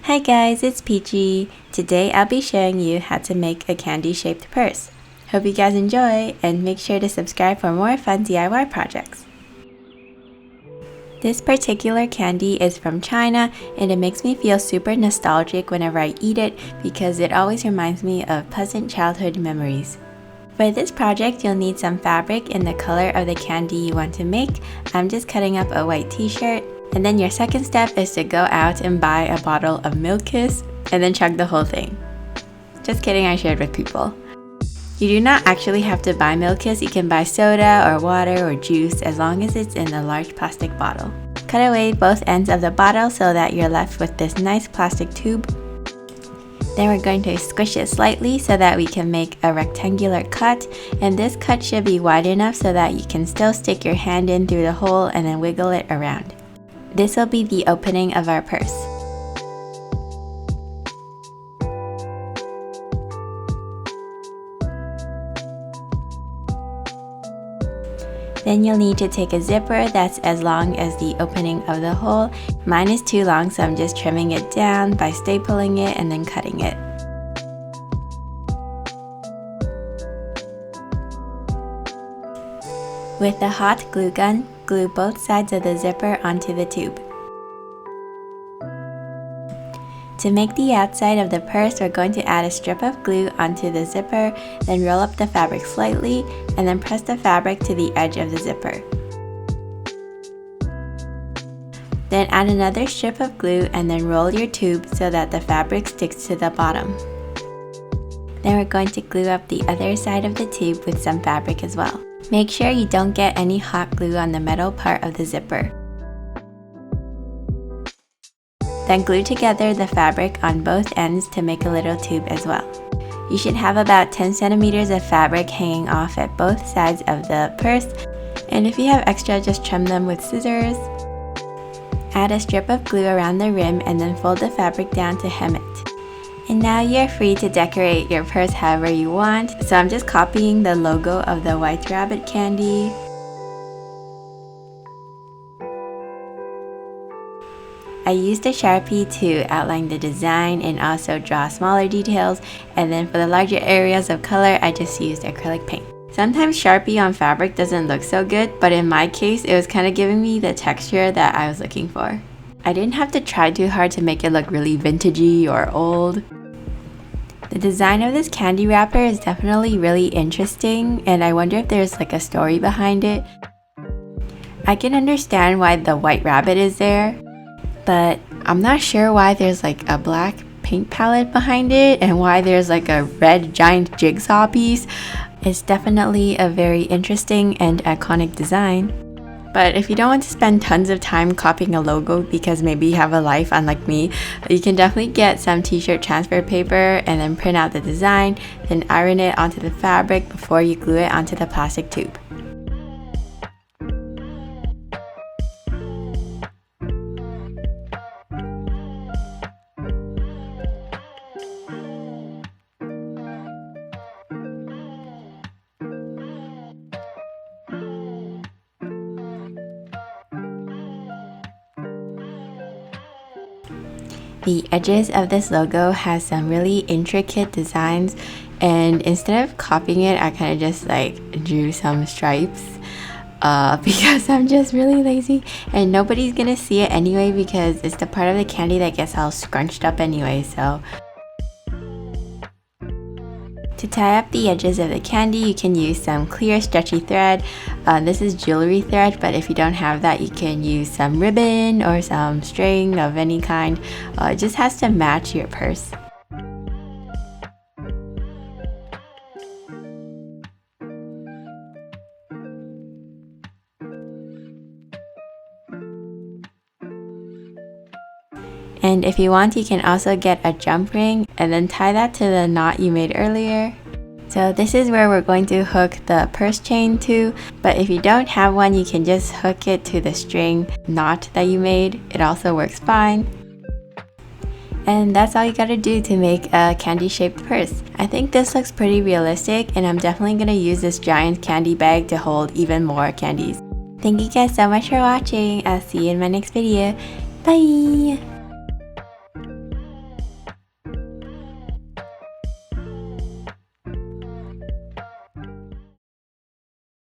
Hi guys, it's Peachy. Today I'll be showing you how to make a candy-shaped purse. Hope you guys enjoy and make sure to subscribe for more fun DIY projects. This particular candy is from China and it makes me feel super nostalgic whenever I eat it because it always reminds me of pleasant childhood memories. For this project, you'll need some fabric in the color of the candy you want to make. I'm just cutting up a white t-shirt. And then your second step is to go out and buy a bottle of milky and then chug the whole thing. Just kidding, I shared with people. You do not actually have to buy milky, you can buy soda or water or juice as long as it's in a large plastic bottle. Cut away both ends of the bottle so that you're left with this nice plastic tube. Then we're going to squish it slightly so that we can make a rectangular cut, and this cut should be wide enough so that you can still stick your hand in through the hole and then wiggle it around. This will be the opening of our purse. Then you'll need to take a zipper that's as long as the opening of the hole. Mine is too long, so I'm just trimming it down by stapling it and then cutting it. With a hot glue gun, glue both sides of the zipper onto the tube. To make the outside of the purse, we're going to add a strip of glue onto the zipper, then roll up the fabric slightly, and then press the fabric to the edge of the zipper. Then add another strip of glue and then roll your tube so that the fabric sticks to the bottom. Then we're going to glue up the other side of the tube with some fabric as well. Make sure you don't get any hot glue on the metal part of the zipper. Then glue together the fabric on both ends to make a little tube as well. You should have about 10 centimeters of fabric hanging off at both sides of the purse, and if you have extra, just trim them with scissors. Add a strip of glue around the rim and then fold the fabric down to hem it. And now you're free to decorate your purse however you want. So I'm just copying the logo of the White Rabbit candy. I used a Sharpie to outline the design and also draw smaller details, and then for the larger areas of color I just used acrylic paint. Sometimes Sharpie on fabric doesn't look so good, but in my case it was kind of giving me the texture that I was looking for. I didn't have to try too hard to make it look really vintagey or old. The design of this candy wrapper is definitely really interesting, and I wonder if there's like a story behind it. I can understand why the white rabbit is there, but I'm not sure why there's like a black paint palette behind it and why there's like a red giant jigsaw piece. It's definitely a very interesting and iconic design. But if you don't want to spend tons of time copying a logo because maybe you have a life unlike me, you can definitely get some t-shirt transfer paper and then print out the design, then iron it onto the fabric before you glue it onto the plastic tube. The edges of this logo has some really intricate designs, and instead of copying it, I kind of just like drew some stripes because I'm just really lazy and nobody's gonna see it anyway because it's the part of the candy that gets all scrunched up anyway. So to tie up the edges of the candy, you can use some clear stretchy thread. This is jewelry thread, but if you don't have that, you can use some ribbon or some string of any kind. It just has to match your purse. And if you want, you can also get a jump ring and then tie that to the knot you made earlier. So this is where we're going to hook the purse chain to, but if you don't have one, you can just hook it to the string knot that you made. It also works fine. And that's all you gotta do to make a candy shaped purse. I think this looks pretty realistic, and I'm definitely gonna use this giant candy bag to hold even more candies. Thank you guys so much for watching. I'll see you in my next video. Bye!